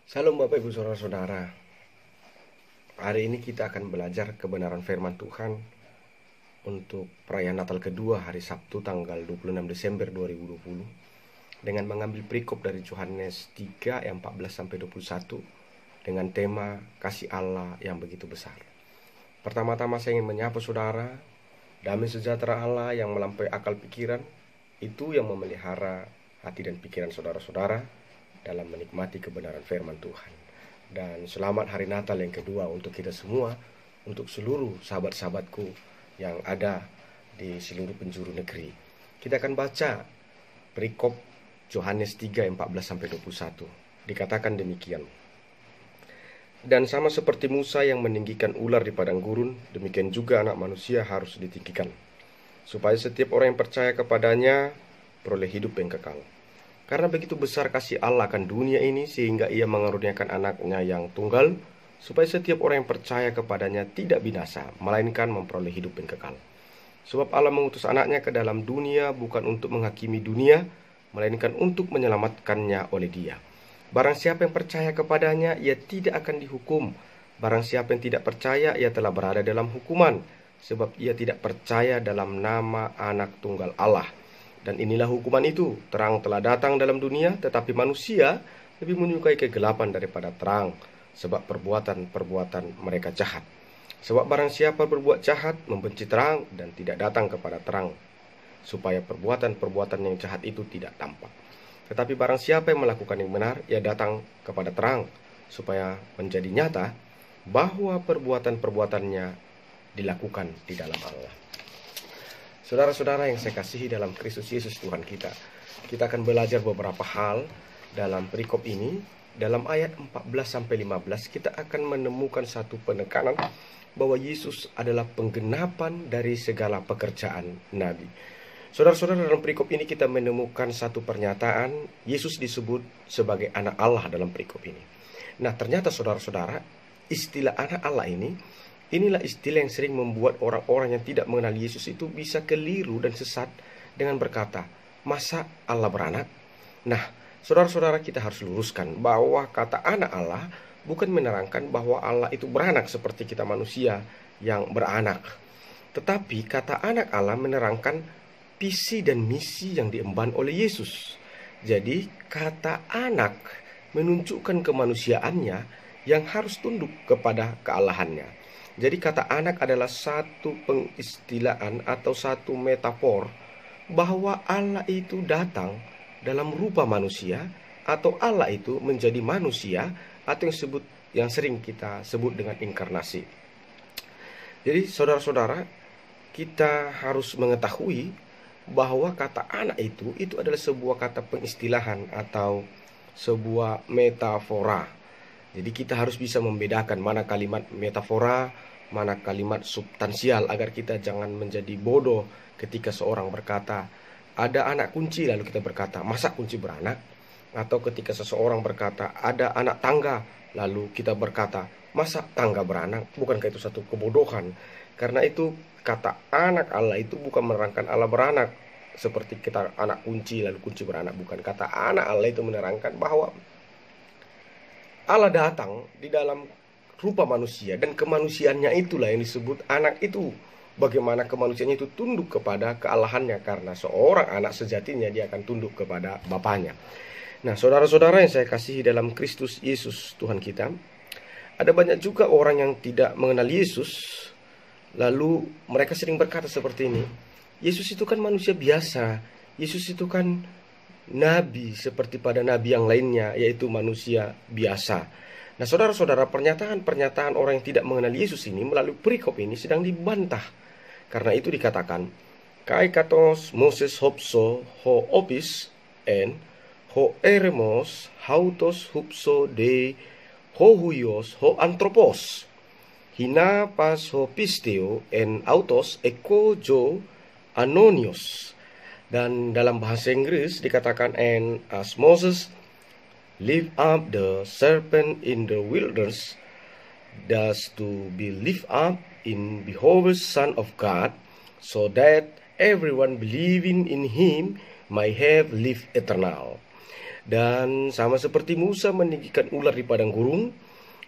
Salam Bapak Ibu Saudara-saudara. Hari ini kita akan belajar kebenaran firman Tuhan untuk perayaan Natal kedua hari Sabtu tanggal 26 Desember 2020 dengan mengambil perikop dari Yohanes 3 ayat 14 sampai 21 dengan tema kasih Allah yang begitu besar. Pertama-tama saya ingin menyapa saudara. Damai sejahtera Allah yang melampaui akal pikiran itu yang memelihara hati dan pikiran saudara-saudara dalam menikmati kebenaran firman Tuhan. Dan selamat hari Natal yang kedua untuk kita semua, untuk seluruh sahabat-sahabatku yang ada di seluruh penjuru negeri. Kita akan baca perikop Yohanes 3 14 sampai 21. Dikatakan demikian. Dan sama seperti Musa yang meninggikan ular di padang gurun, demikian juga anak manusia harus ditinggikan, supaya setiap orang yang percaya kepadanya peroleh hidup yang kekal. Karena begitu besar kasih Allah akan dunia ini, sehingga ia mengaruniakan anaknya yang tunggal, supaya setiap orang yang percaya kepadanya tidak binasa, melainkan memperoleh hidup yang kekal. Sebab Allah mengutus anaknya ke dalam dunia bukan untuk menghakimi dunia, melainkan untuk menyelamatkannya oleh Dia. Barang siapa yang percaya kepadanya, ia tidak akan dihukum. Barang siapa yang tidak percaya, ia telah berada dalam hukuman, sebab ia tidak percaya dalam nama anak tunggal Allah. Dan inilah hukuman itu, terang telah datang dalam dunia, tetapi manusia lebih menyukai kegelapan daripada terang, sebab perbuatan-perbuatan mereka jahat. Sebab barang siapa berbuat jahat, membenci terang dan tidak datang kepada terang, supaya perbuatan-perbuatan yang jahat itu tidak tampak. Tetapi barang siapa yang melakukan yang benar, ia datang kepada terang, supaya menjadi nyata bahwa perbuatan-perbuatannya dilakukan di dalam Allah. Saudara-saudara yang saya kasihi dalam Kristus Yesus Tuhan kita, kita akan belajar beberapa hal dalam perikop ini. Dalam ayat 14-15 kita akan menemukan satu penekanan bahwa Yesus adalah penggenapan dari segala pekerjaan Nabi. Saudara-saudara, dalam perikop ini kita menemukan satu pernyataan, Yesus disebut sebagai anak Allah dalam perikop ini. Nah, ternyata saudara-saudara, istilah anak Allah inilah istilah yang sering membuat orang-orang yang tidak mengenal Yesus itu bisa keliru dan sesat dengan berkata, masa Allah beranak? Nah, saudara-saudara, kita harus luruskan bahwa kata anak Allah bukan menerangkan bahwa Allah itu beranak seperti kita manusia yang beranak. Tetapi kata anak Allah menerangkan visi dan misi yang diemban oleh Yesus. Jadi kata anak menunjukkan kemanusiaannya yang harus tunduk kepada kealahannya. Jadi kata anak adalah satu pengistilaan atau satu metafor bahwa Allah itu datang dalam rupa manusia, atau Allah itu menjadi manusia, atau yang sering kita sebut dengan inkarnasi. Jadi saudara-saudara, kita harus mengetahui bahwa kata anak itu adalah sebuah kata pengistilahan atau sebuah metafora. Jadi kita harus bisa membedakan mana kalimat metafora, mana kalimat substansial, agar kita jangan menjadi bodoh ketika seorang berkata ada anak kunci lalu kita berkata masa kunci beranak, atau ketika seseorang berkata ada anak tangga lalu kita berkata masa tangga beranak. Bukankah itu satu kebodohan? Karena itu kata anak Allah itu bukan menerangkan Allah beranak seperti kita anak kunci lalu kunci beranak. Bukan. Kata anak Allah itu menerangkan bahwa Allah datang di dalam rupa manusia, dan kemanusiaannya itulah yang disebut anak itu. Bagaimana kemanusiaannya itu tunduk kepada kealahannya, karena seorang anak sejatinya dia akan tunduk kepada bapaknya. Nah, saudara-saudara yang saya kasihi dalam Kristus Yesus Tuhan kita, ada banyak juga orang yang tidak mengenal Yesus, lalu mereka sering berkata seperti ini, Yesus itu kan manusia biasa, Yesus itu kan nabi seperti pada nabi yang lainnya, yaitu manusia biasa. Nah, saudara-saudara, pernyataan-pernyataan orang yang tidak mengenal Yesus ini melalui perikop ini sedang dibantah. Karena itu dikatakan, kai katos Moses hopso ho opis en ho eremos hautos hupso de ho huios ho anthropos hina pas ho pisteo en autos eko jo anonios. Dan dalam bahasa Inggris dikatakan, and as Moses lift up the serpent in the wilderness, thus to be lift up in beholders Son of God, so that everyone believing in him might have life eternal. Dan sama seperti Musa meninggikan ular di padang gurun,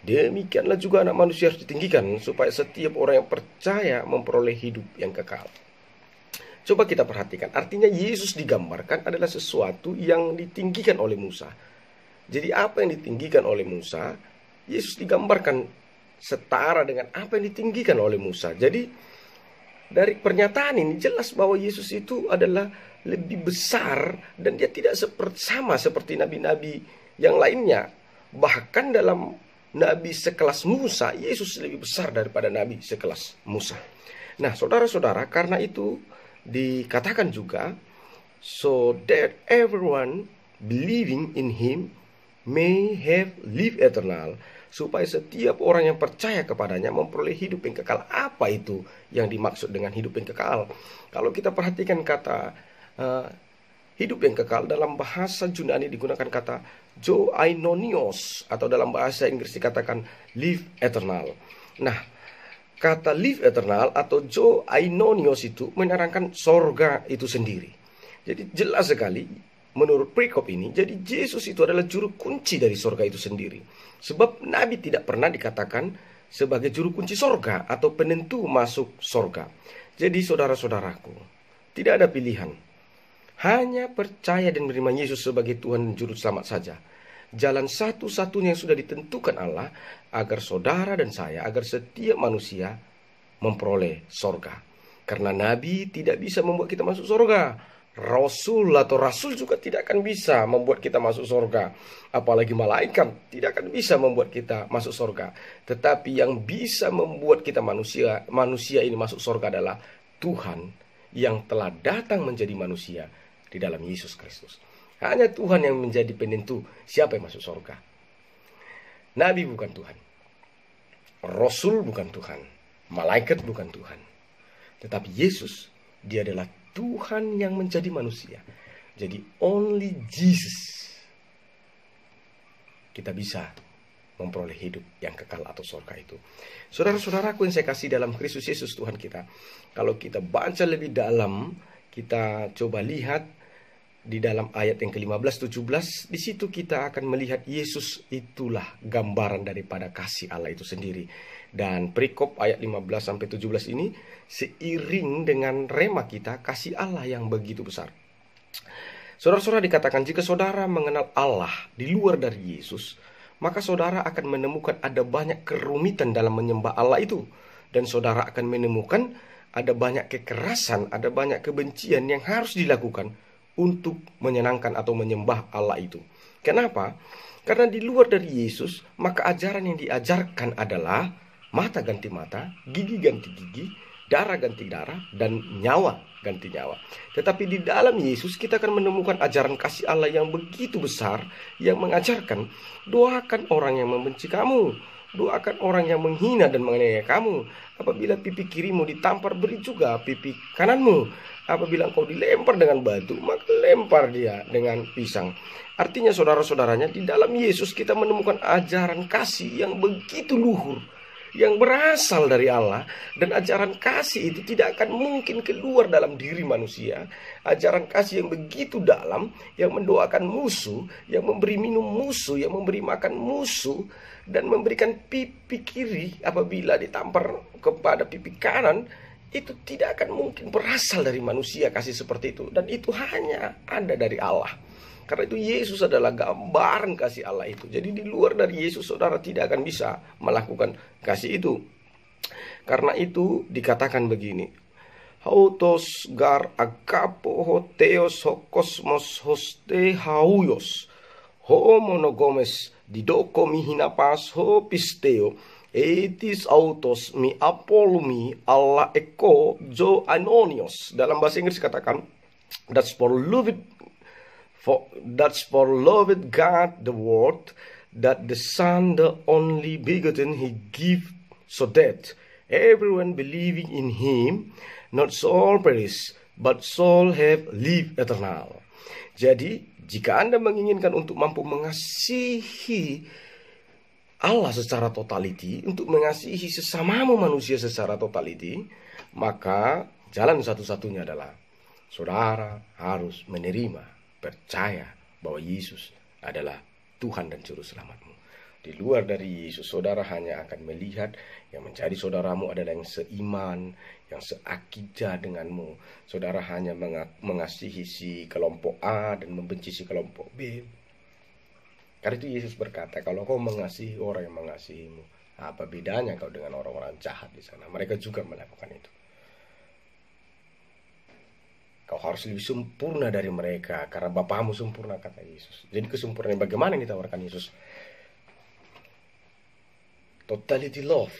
demikianlah juga anak manusia harus ditinggikan, supaya setiap orang yang percaya memperoleh hidup yang kekal. Coba kita perhatikan, artinya Yesus digambarkan adalah sesuatu yang ditinggikan oleh Musa. Jadi apa yang ditinggikan oleh Musa, Yesus digambarkan setara dengan apa yang ditinggikan oleh Musa. Jadi dari pernyataan ini jelas bahwa Yesus itu adalah lebih besar dan dia tidak sama seperti nabi-nabi yang lainnya. Bahkan dalam nabi sekelas Musa, Yesus lebih besar daripada nabi sekelas Musa. Nah, saudara-saudara, karena itu dikatakan juga, so that everyone believing in him may have life eternal, supaya setiap orang yang percaya kepadanya memperoleh hidup yang kekal. Apa itu yang dimaksud dengan hidup yang kekal? Kalau kita perhatikan kata hidup yang kekal, dalam bahasa Yunani digunakan kata zoainonios, atau dalam bahasa Inggris dikatakan life eternal. Nah, kata life eternal atau zoainonios itu menerangkan sorga itu sendiri. Jadi jelas sekali menurut perikop ini, jadi Yesus itu adalah juru kunci dari sorga itu sendiri. Sebab Nabi tidak pernah dikatakan sebagai juru kunci sorga atau penentu masuk sorga. Jadi saudara-saudaraku, tidak ada pilihan. Hanya percaya dan menerima Yesus sebagai Tuhan dan Juru Selamat saja. Jalan satu-satunya yang sudah ditentukan Allah agar saudara dan saya, agar setiap manusia memperoleh sorga. Karena Nabi tidak bisa membuat kita masuk sorga. Rasul atau rasul juga tidak akan bisa membuat kita masuk sorga. Apalagi malaikat tidak akan bisa membuat kita masuk sorga. Tetapi yang bisa membuat kita manusia ini masuk sorga adalah Tuhan yang telah datang menjadi manusia di dalam Yesus Kristus. Hanya Tuhan yang menjadi penentu siapa yang masuk sorga. Nabi bukan Tuhan, Rasul bukan Tuhan, malaikat bukan Tuhan. Tetapi Yesus, dia adalah Tuhan yang menjadi manusia. Jadi only Jesus kita bisa memperoleh hidup yang kekal atau surga itu. Saudara-saudaraku yang saya kasih dalam Kristus Yesus Tuhan kita, kalau kita baca lebih dalam, kita coba lihat di dalam ayat yang ke-15, 17, di situ kita akan melihat Yesus itulah gambaran daripada kasih Allah itu sendiri. Dan perikop ayat 15 sampai 17 ini seiring dengan rema kita kasih Allah yang begitu besar. Saudara-saudara, dikatakan jika saudara mengenal Allah di luar dari Yesus, maka saudara akan menemukan ada banyak kerumitan dalam menyembah Allah itu. Dan saudara akan menemukan ada banyak kekerasan, ada banyak kebencian yang harus dilakukan untuk menyenangkan atau menyembah Allah itu. Kenapa? Karena di luar dari Yesus, maka ajaran yang diajarkan adalah mata ganti mata, gigi ganti gigi, darah ganti darah, dan nyawa ganti nyawa. Tetapi di dalam Yesus kita akan menemukan ajaran kasih Allah yang begitu besar, yang mengajarkan doakan orang yang membenci kamu, doakan orang yang menghina dan menganiaya kamu. Apabila pipi kirimu ditampar, beri juga pipi kananmu. Apabila engkau dilempar dengan batu, maka lempar dia dengan pisang. Artinya saudara-saudaranya, di dalam Yesus kita menemukan ajaran kasih yang begitu luhur, yang berasal dari Allah. Dan ajaran kasih itu tidak akan mungkin keluar dalam diri manusia. Ajaran kasih yang begitu dalam, yang mendoakan musuh, yang memberi minum musuh, yang memberi makan musuh, dan memberikan pipi kiri apabila ditampar kepada pipi kanan, itu tidak akan mungkin berasal dari manusia kasih seperti itu. Dan itu hanya ada dari Allah. Karena itu Yesus adalah gambaran kasih Allah itu. Jadi di luar dari Yesus saudara tidak akan bisa melakukan kasih itu. Karena itu dikatakan begini, Hautos gar agapo hoteos hokosmos hoste hauyos ho monogomes didoko mihinapas ho pisteo etis autos mi apolumi alla eko zo anonios. Dalam bahasa Inggris katakan that's for loved God the world, that the Son the only begotten he give, so that everyone believing in him not soul perish but soul have life eternal. Jadi jika Anda menginginkan untuk mampu mengasihi Allah secara totality, untuk mengasihi sesamamu manusia secara totality, maka jalan satu-satunya adalah saudara harus menerima, percaya bahwa Yesus adalah Tuhan dan Juru Selamatmu. Di luar dari Yesus, saudara hanya akan melihat yang menjadi saudaramu adalah yang seiman, yang seakidah denganmu. Saudara hanya mengasihi si kelompok A dan membenci si kelompok B. Karena itu Yesus berkata, kalau kau mengasihi orang yang mengasihimu, apa bedanya kau dengan orang-orang jahat di sana? Mereka juga melakukan itu. Kau harus lebih sempurna dari mereka, karena Bapamu sempurna, kata Yesus. Jadi kesempurnaan bagaimana yang ditawarkan Yesus? Totality love,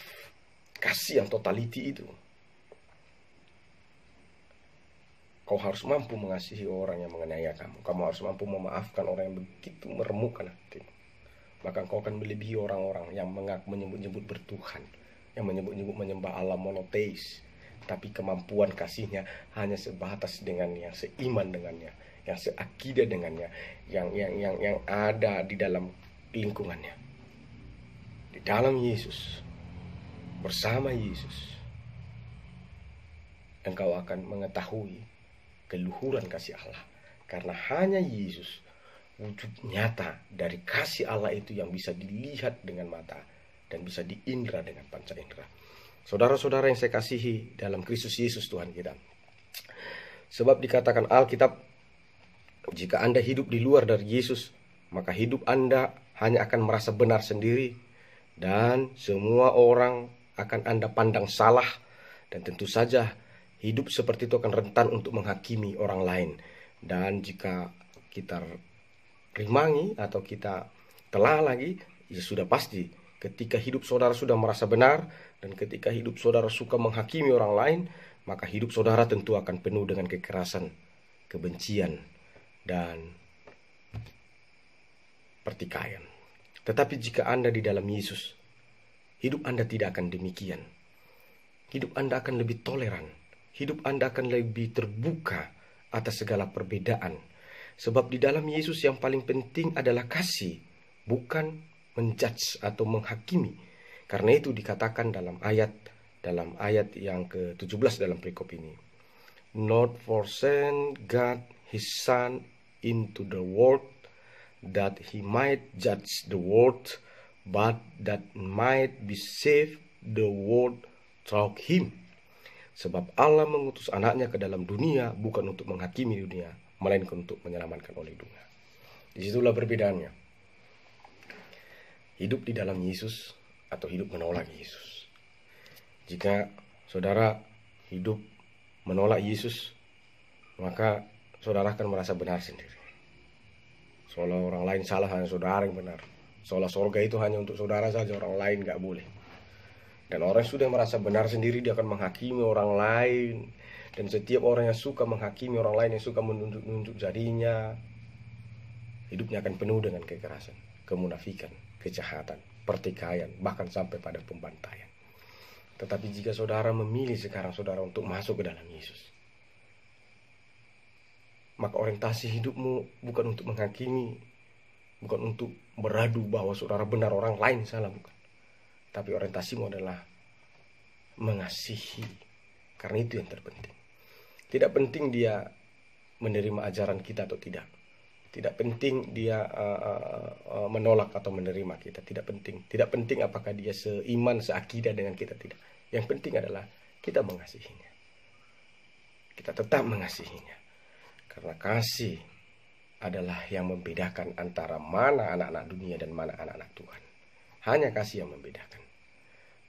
kasih yang totality itu. Kau harus mampu mengasihi orang yang menganiaya kamu. Kamu harus mampu memaafkan orang yang begitu meremukkan hatimu. Maka kau akan melebihi orang-orang yang menyebut-nyebut bertuhan, yang menyebut-nyebut menyembah Allah monoteis, tapi kemampuan kasihnya hanya sebatas dengan yang seiman dengannya, yang seakidah dengannya, yang ada di dalam lingkungannya. Di dalam Yesus, bersama Yesus, engkau akan mengetahui keluhuran kasih Allah. Karena hanya Yesus, wujud nyata dari kasih Allah itu yang bisa dilihat dengan mata dan bisa diindra dengan panca indera. Saudara-saudara yang saya kasihi dalam Kristus Yesus Tuhan kita. Sebab dikatakan Alkitab, jika Anda hidup di luar dari Yesus, maka hidup Anda hanya akan merasa benar sendiri, dan semua orang akan Anda pandang salah. Dan tentu saja hidup seperti itu akan rentan untuk menghakimi orang lain. Dan jika kita rimangi atau kita telah lagi, ya sudah pasti ketika hidup saudara sudah merasa benar, dan ketika hidup saudara suka menghakimi orang lain, maka hidup saudara tentu akan penuh dengan kekerasan, kebencian, dan pertikaian. Tetapi jika Anda di dalam Yesus, hidup Anda tidak akan demikian. Hidup Anda akan lebih toleran. Hidup Anda akan lebih terbuka atas segala perbedaan. Sebab di dalam Yesus yang paling penting adalah kasih, bukan menjudge atau menghakimi. Karena itu dikatakan dalam ayat yang ke-17 dalam perikop ini. Not for send God His Son into the world, that He might judge the world, but that might be saved the world through Him. Sebab Allah mengutus anaknya ke dalam dunia bukan untuk menghakimi dunia, melainkan untuk menyelamatkan oleh dunia. Disitulah perbedaannya. Hidup di dalam Yesus atau hidup menolak Yesus. Jika saudara hidup menolak Yesus, maka saudara akan merasa benar sendiri. Seolah orang lain salah, hanya saudara yang benar. Seolah surga itu hanya untuk saudara saja, orang lain gak boleh. Dan orang yang sudah merasa benar sendiri, dia akan menghakimi orang lain. Dan setiap orang yang suka menghakimi orang lain, yang suka menunjuk jadinya, hidupnya akan penuh dengan kekerasan, kemunafikan, kejahatan, pertikaian, bahkan sampai pada pembantaian. Tetapi jika saudara memilih sekarang saudara untuk masuk ke dalam Yesus, maka orientasi hidupmu bukan untuk menghakimi, bukan untuk beradu bahwa saudara benar orang lain salah, bukan. Tapi orientasimu adalah mengasihi. Karena itu yang terpenting. Tidak penting dia menerima ajaran kita atau tidak. Tidak penting dia menolak atau menerima kita. Tidak penting. Tidak penting apakah dia seiman, seakidah dengan kita, tidak. Yang penting adalah kita mengasihinya. Kita tetap mengasihinya. Karena kasih adalah yang membedakan antara mana anak-anak dunia dan mana anak-anak Tuhan. Hanya kasih yang membedakan.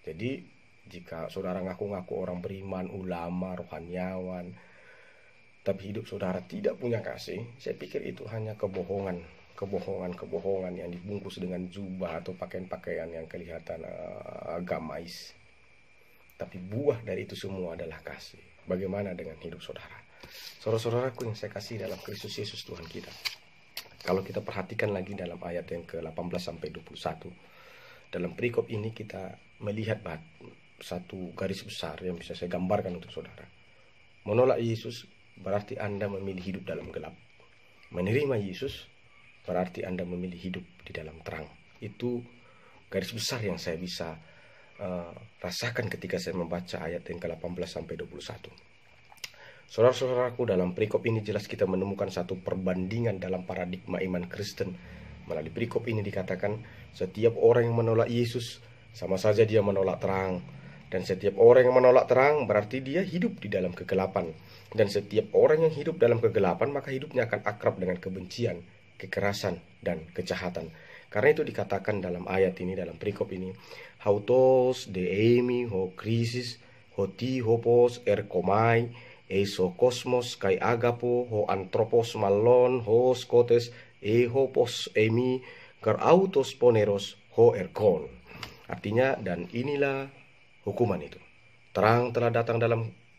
Jadi jika saudara ngaku-ngaku orang beriman, ulama, rohaniawan, tapi hidup saudara tidak punya kasih, saya pikir itu hanya kebohongan yang dibungkus dengan jubah atau pakaian-pakaian yang kelihatan agamais. Tapi buah dari itu semua adalah kasih. Bagaimana dengan hidup saudara? Saudara-saudaraku yang saya kasih dalam Kristus Yesus Tuhan kita. Kalau kita perhatikan lagi dalam ayat yang ke-18 sampai 21, dalam perikop ini kita melihat satu garis besar yang bisa saya gambarkan untuk saudara. Menolak Yesus berarti Anda memilih hidup dalam gelap. Menerima Yesus berarti Anda memilih hidup di dalam terang. Itu garis besar yang saya bisa rasakan ketika saya membaca ayat yang ke-18 sampai 21. Saudara-saudaraku, dalam perikop ini jelas kita menemukan satu perbandingan dalam paradigma iman Kristen Melalui perikop ini dikatakan setiap orang yang menolak Yesus sama saja dia menolak terang. Dan setiap orang yang menolak terang berarti dia hidup di dalam kegelapan. Dan setiap orang yang hidup dalam kegelapan maka hidupnya akan akrab dengan kebencian, kekerasan, dan kejahatan. Karena itu dikatakan dalam ayat ini, dalam perikop ini, hautos de emi ho krisis ho ti hopos erkomai eiso kosmos kai agapo ho antropos malon ho skotes hopos emi ker autos poneros ho erkon. Artinya, dan inilah hukuman itu. Terang telah datang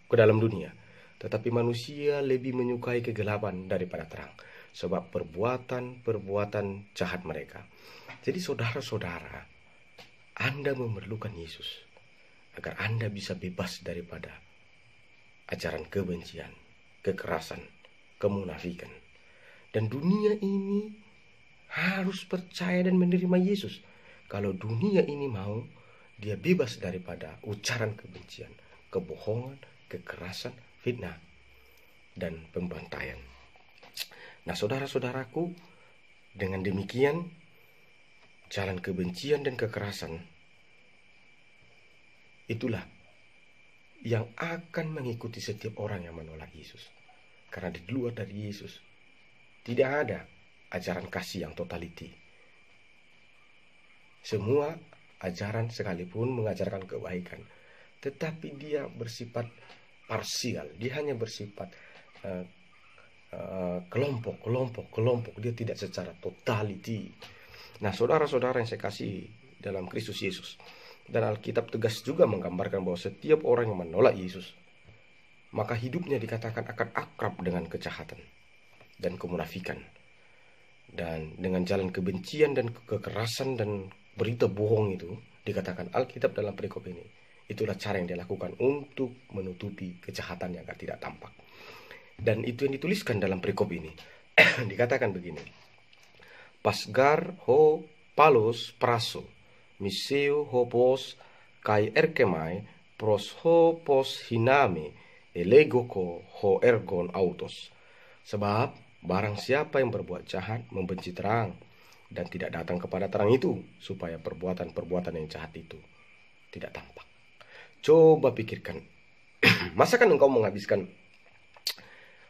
ke dalam dunia, tetapi manusia lebih menyukai kegelapan daripada terang, sebab perbuatan-perbuatan jahat mereka. Jadi saudara-saudara, Anda memerlukan Yesus agar Anda bisa bebas daripada ajaran kebencian, kekerasan, kemunafikan. Dan dunia ini harus percaya dan menerima Yesus. Kalau dunia ini mau, dia bebas daripada ujaran kebencian, kebohongan, kekerasan, fitnah, dan pembantaian. Nah, saudara-saudaraku, dengan demikian, jalan kebencian dan kekerasan itulah yang akan mengikuti setiap orang yang menolak Yesus. Karena di luar dari Yesus tidak ada ajaran kasih yang totality. Semua ajaran sekalipun mengajarkan kebaikan, tetapi dia bersifat parsial. Dia hanya bersifat kelompok. Dia tidak secara totality. Nah, saudara-saudara yang saya kasih dalam Kristus Yesus, dan Alkitab tegas juga menggambarkan bahwa setiap orang yang menolak Yesus, maka hidupnya dikatakan akan akrab dengan kejahatan dan kemunafikan. Dan dengan jalan kebencian dan kekerasan dan berita bohong itu, dikatakan Alkitab dalam perikop ini, itulah cara yang dia lakukan untuk menutupi kejahatan yang tidak tampak. Dan itu yang dituliskan dalam perikop ini. Dikatakan begini, pasgar ho palos praso miseo ho pos kai erkemai pros ho pos hiname elegoko ho ergon autos. Sebab barang siapa yang berbuat jahat membenci terang dan tidak datang kepada terang itu, supaya perbuatan-perbuatan yang jahat itu tidak tampak. Coba pikirkan, masakan engkau menghabiskan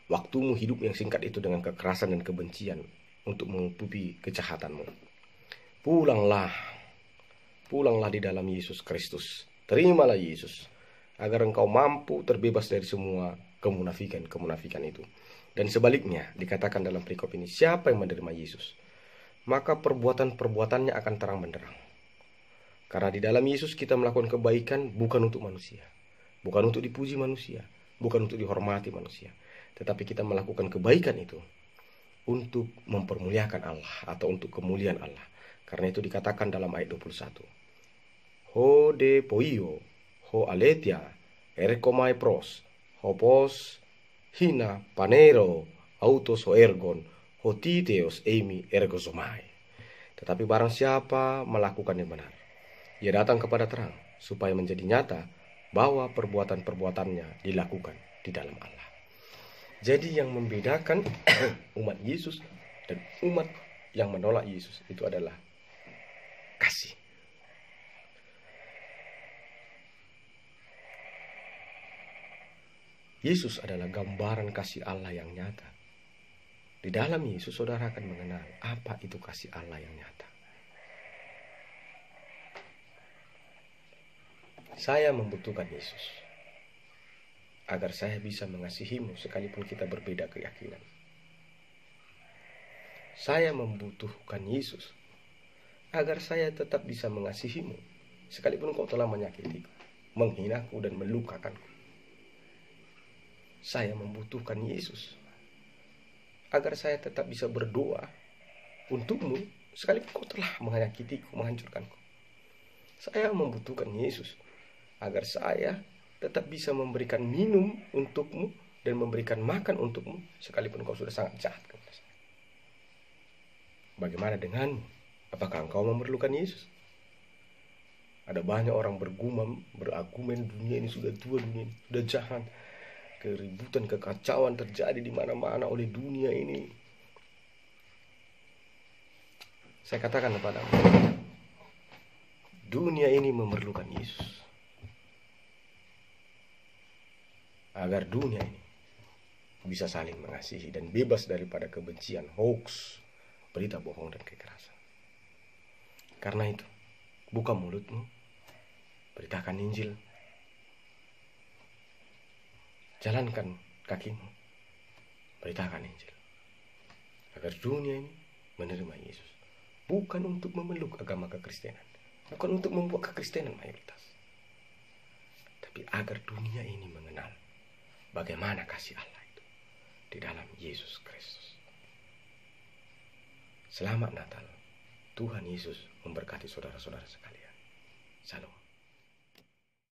waktumu hidup yang singkat itu dengan kekerasan dan kebencian untuk menutupi kejahatanmu? Pulanglah di dalam Yesus Kristus. Terimalah Yesus agar engkau mampu terbebas dari semua kemunafikan itu. Dan sebaliknya, dikatakan dalam perikop ini, siapa yang menerima Yesus, maka perbuatan-perbuatannya akan terang benderang. Karena di dalam Yesus kita melakukan kebaikan bukan untuk manusia, bukan untuk dipuji manusia, bukan untuk dihormati manusia, tetapi kita melakukan kebaikan itu untuk mempermuliakan Allah atau untuk kemuliaan Allah. Karena itu dikatakan dalam ayat 21, ho de poio ho aletia erkomai pros ho pos hina panero autos ho ergon hotiteos emi ergozomai. Tetapi barang siapa melakukan yang benar, ia datang kepada terang, supaya menjadi nyata bahwa perbuatan-perbuatannya dilakukan di dalam Allah. Jadi yang membedakan umat Yesus dan umat yang menolak Yesus itu adalah kasih. Yesus adalah gambaran kasih Allah yang nyata. Di dalam Yesus saudara akan mengenal apa itu kasih Allah yang nyata. Saya membutuhkan Yesus agar saya bisa mengasihimu sekalipun kita berbeda keyakinan. Saya membutuhkan Yesus agar saya tetap bisa mengasihimu sekalipun kau telah menyakitiku, menghinaku dan melukakanku. Saya membutuhkan Yesus agar saya tetap bisa berdoa untukmu sekalipun kau telah menyakitiku, menghancurkanku. Saya membutuhkan Yesus agar saya tetap bisa memberikan minum untukmu dan memberikan makan untukmu sekalipun kau sudah sangat jahat kepada saya. Bagaimana denganmu? Apakah engkau memerlukan Yesus? Ada banyak orang berargumen dunia ini sudah tua, dunia ini sudah jahat. Keributan, kekacauan terjadi di mana-mana oleh dunia ini. Saya katakan kepadamu, dunia ini memerlukan Yesus. Agar dunia ini bisa saling mengasihi dan bebas daripada kebencian, hoax, berita bohong dan kekerasan. Karena itu, buka mulutmu, beritakan Injil, jalankan kakimu, beritakan Injil, agar dunia ini menerima Yesus. Bukan untuk memeluk agama kekristenan, bukan untuk membuat kekristenan mayoritas, tapi agar dunia ini mengenal bagaimana kasih Allah itu di dalam Yesus Kristus. Selamat Natal. Tuhan Yesus memberkati saudara-saudara sekalian. Shalom.